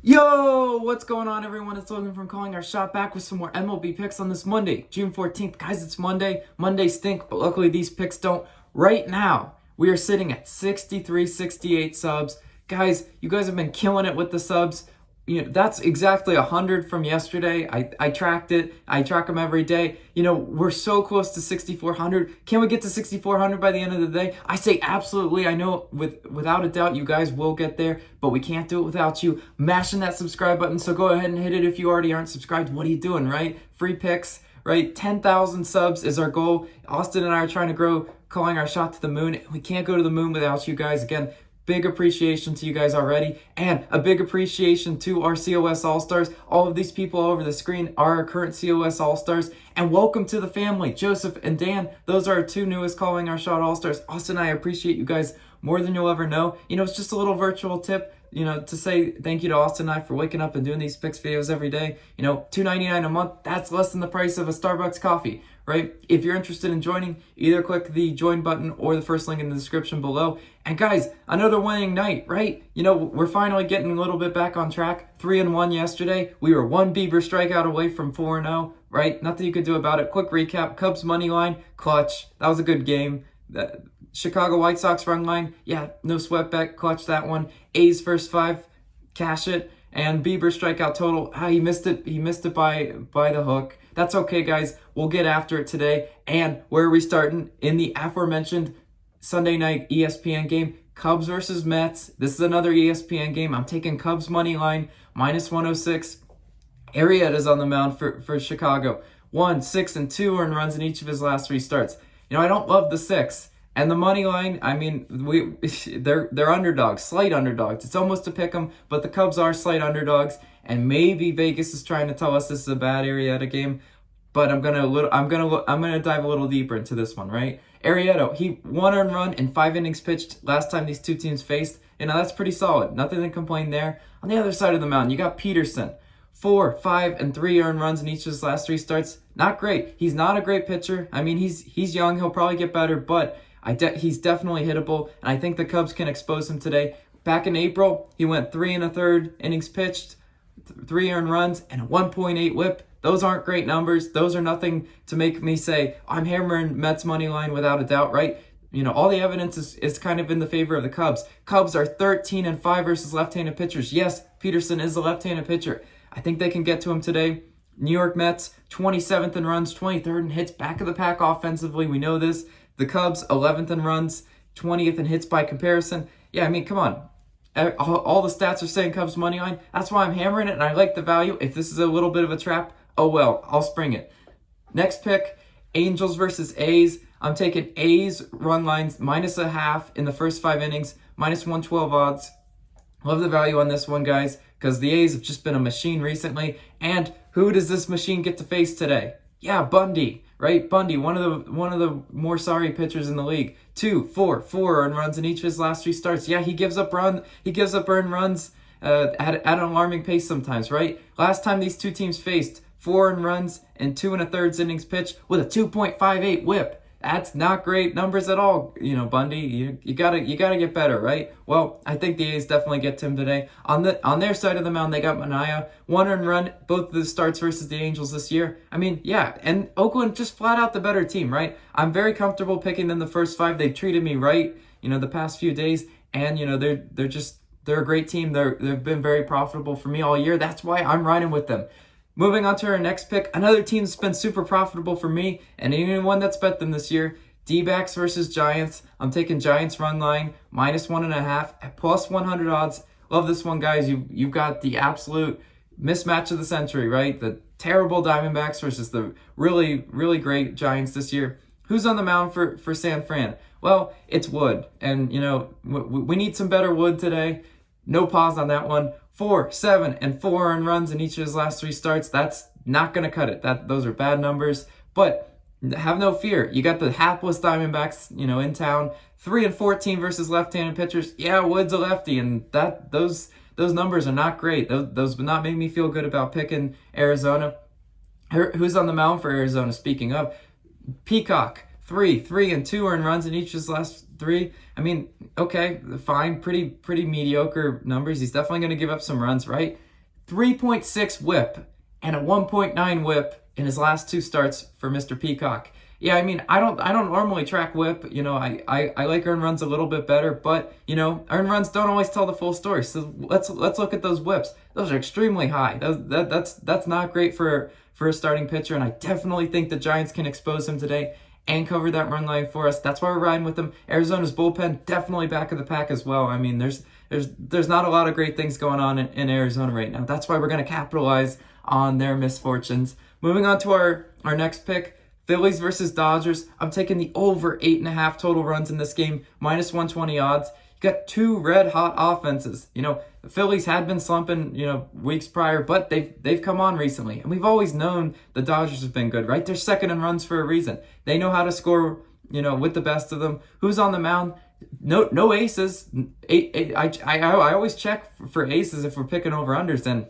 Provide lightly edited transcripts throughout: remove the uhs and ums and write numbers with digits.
Yo, what's going on, everyone? It's Logan from Calling Our Shot, back with some more MLB picks on this Monday, June 14th. Guys, it's Monday. Mondays stink, but luckily these picks don't. Right now, we are sitting at 63, 68 subs. Guys, you guys have been killing it with the subs. That's exactly 100 from yesterday. I tracked it. I track them every day. We're so close to 6,400. Can we get to 6,400 by the end of the day? I say absolutely. I know without a doubt you guys will get there, but we can't do it without you mashing that subscribe button. So go ahead and hit it if you already aren't subscribed. What are you doing, right? Free picks, right? 10,000 subs is our goal. Austin and I are trying to grow Calling Our Shot to the moon. We can't go to the moon without you guys. Again, big appreciation to you guys already, and a big appreciation to our COS All-Stars. All of these people over the screen are our current COS All-Stars, and welcome to the family. Joseph and Dan, those are our two newest Calling Our Shot All-Stars. Austin, I appreciate you guys more than you'll ever know. It's just a little virtual tip, to say thank you to Austin and I for waking up and doing these picks videos every day. $2.99 a month, that's less than the price of a Starbucks coffee, right? If you're interested in joining, either click the join button or the first link in the description below. And guys, another winning night, right? We're finally getting a little bit back on track. 3-1 yesterday. We were one Bieber strikeout away from 4-0, right? Nothing you could do about it. Quick recap: Cubs money line, clutch. That was a good game. Chicago White Sox run line, yeah, no sweat bet, clutch that one. A's first five, cash it. And Bieber strikeout total, he missed it. He missed it by the hook. That's okay, guys. We'll get after it today. And where are we starting? In the aforementioned Sunday night ESPN game, Cubs versus Mets. This is another ESPN game. I'm taking Cubs money line, -106. Arrieta's on the mound for Chicago. 1, 6, and 2 earned runs in each of his last 3 starts. I don't love the 6. And the money line, they're underdogs, slight underdogs. It's almost a pick 'em, but the Cubs are slight underdogs. And maybe Vegas is trying to tell us this is a bad Arrieta game. But I'm gonna dive a little deeper into this one, right? Arrieta, he 1 earned run in 5 innings pitched last time these two teams faced. That's pretty solid. Nothing to complain there. On the other side of the mountain, you got Peterson. 4, 5, and 3 earned runs in each of his last 3 starts. Not great. He's not a great pitcher. He's young. He'll probably get better, but he's definitely hittable, and I think the Cubs can expose him today. Back in April, he went 3 1/3 innings pitched, 3 earned runs, and a 1.8 whip. Those aren't great numbers. Those are nothing to make me say, I'm hammering Mets money line without a doubt, right? All the evidence is kind of in the favor of the Cubs. Cubs are 13-5 versus left-handed pitchers. Yes, Peterson is a left-handed pitcher. I think they can get to him today. New York Mets, 27th in runs, 23rd in hits, back of the pack offensively. We know this. The Cubs, 11th in runs, 20th in hits by comparison. Yeah, come on. All the stats are saying Cubs money line. That's why I'm hammering it, and I like the value. If this is a little bit of a trap, oh well, I'll spring it. Next pick, Angels versus A's. I'm taking A's run lines -0.5 in the first 5 innings, -112 odds. Love the value on this one, guys, because the A's have just been a machine recently. And who does this machine get to face today? Yeah, Bundy, right? Bundy, one of the more sorry pitchers in the league. 2, 4 earned runs in each of his last 3 starts. Yeah, he gives up earned runs at an alarming pace sometimes, right? Last time these two teams faced, 4 earned runs and 2 1/3 innings pitched with a 2.58 whip. That's not great numbers at all, Bundy. You gotta get better, right? Well, I think the A's definitely get to him today. On their side of the mound, they got Manaea, 1 earned run, both of the starts versus the Angels this year. Yeah, and Oakland just flat out the better team, right? I'm very comfortable picking them the first 5. They've treated me right, the past few days, and they're a great team. They've been very profitable for me all year. That's why I'm riding with them. Moving on to our next pick, another team that's been super profitable for me and anyone that's bet them this year, D-backs versus Giants. I'm taking Giants run line, -1.5 at +100 odds. Love this one, guys. You've got the absolute mismatch of the century, right? The terrible Diamondbacks versus the really, really great Giants this year. Who's on the mound for San Fran? Well, it's Wood, and we need some better Wood today. No pause on that one. 4, 7, and 4 earned runs in each of his last 3 starts. That's not going to cut it. Those are bad numbers. But have no fear. You got the hapless Diamondbacks, in town. 3 and 14 versus left-handed pitchers. Yeah, Wood's a lefty, and those numbers are not great. Those would not make me feel good about picking Arizona. Who's on the mound for Arizona? Speaking of, Peacock. 3 and 2 earned runs in each of his last 3. I mean, okay, fine, pretty mediocre numbers. He's definitely going to give up some runs, right? 3.6 whip and a 1.9 whip in his last 2 starts for Mr. Peacock. Yeah, I mean, I don't normally track whip. I like earned runs a little bit better, but earned runs don't always tell the full story. So let's look at those whips. Those are extremely high. That's not great for a starting pitcher, and I definitely think the Giants can expose him today and cover that run line for us. That's why we're riding with them. Arizona's bullpen definitely back of the pack as well. I mean, there's not a lot of great things going on in Arizona right now. That's why we're going to capitalize on their misfortunes. Moving on to our next pick, Phillies versus Dodgers. I'm taking the over 8.5 total runs in this game, minus 120 odds. You got 2 red hot offenses. The Phillies had been slumping, weeks prior, but they've come on recently. And we've always known the Dodgers have been good, right? They're second in runs for a reason. They know how to score, with the best of them. Who's on the mound? No aces. I always check for aces if we're picking over unders, and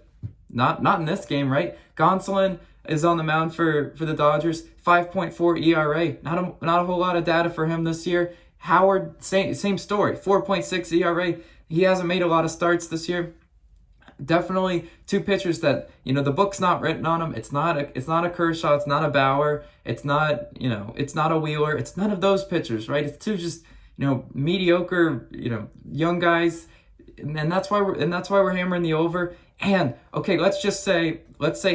not in this game, right? Gonsolin is on the mound for the Dodgers. 5.4 ERA. Not a whole lot of data for him this year. Howard, same story. 4.6 ERA. He hasn't made a lot of starts this year. Definitely 2 pitchers that the book's not written on them. It's not a Kershaw. It's not a Bauer. It's not it's not a Wheeler. It's none of those pitchers, right? It's 2 just mediocre young guys, and that's why we're hammering the over. And okay, let's say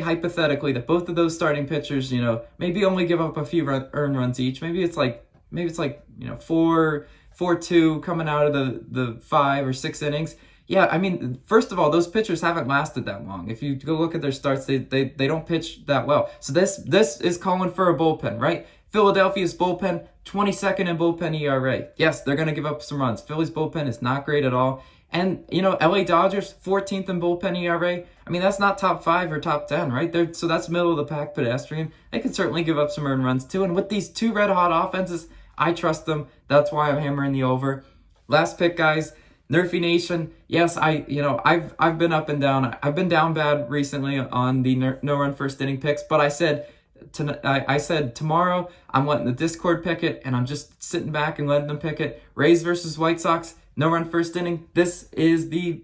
hypothetically that both of those starting pitchers, maybe only give up a few earned runs each. Maybe it's like 4-2 coming out of the 5 or 6 innings. Yeah, I mean, first of all, those pitchers haven't lasted that long. If you go look at their starts, they don't pitch that well. So this is calling for a bullpen, right? Philadelphia's bullpen, 22nd in bullpen ERA. Yes, they're going to give up some runs. Philly's bullpen is not great at all. And, LA Dodgers, 14th in bullpen ERA. I mean, that's not top 5 or top 10, right? So that's middle of the pack pedestrian. They can certainly give up some earned runs too. And with these 2 red hot offenses, I trust them. That's why I'm hammering the over. Last pick, guys. NRFI Nation. Yes, I've been up and down. I've been down bad recently on the no run first inning picks, but I said tomorrow I'm letting the Discord pick it, and I'm just sitting back and letting them pick it. Rays versus White Sox. No run first inning. This is the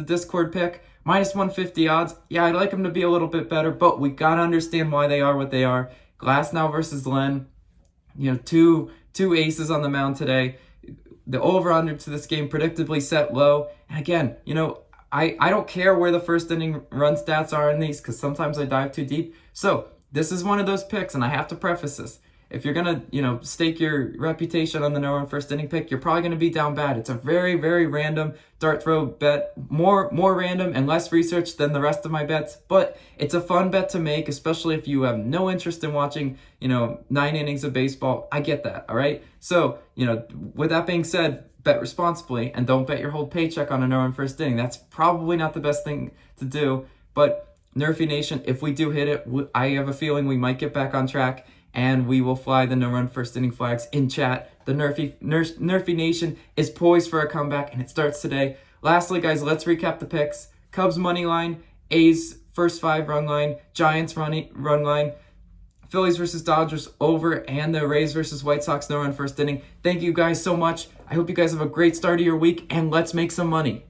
Discord pick. Minus 150 odds. Yeah, I'd like them to be a little bit better, but we gotta understand why they are what they are. Glasnow versus Len. Two aces on the mound today. The over-under to this game predictably set low. And again, I don't care where the first inning run stats are in these, because sometimes I dive too deep. So this is one of those picks, and I have to preface this. If you're going to, stake your reputation on the no run first inning pick, you're probably going to be down bad. It's a very, very random dart throw bet, more random and less research than the rest of my bets, but it's a fun bet to make, especially if you have no interest in watching, 9 innings of baseball. I get that, all right? So, with that being said, bet responsibly and don't bet your whole paycheck on a no run first inning. That's probably not the best thing to do, but NRFI Nation, if we do hit it, I have a feeling we might get back on track, and we will fly the no-run first inning flags in chat. The NRFI Nation is poised for a comeback, and it starts today. Lastly, guys, let's recap the picks. Cubs money line, A's first 5 run line, Giants run line, Phillies versus Dodgers over, and the Rays versus White Sox no-run first inning. Thank you guys so much. I hope you guys have a great start of your week, and let's make some money.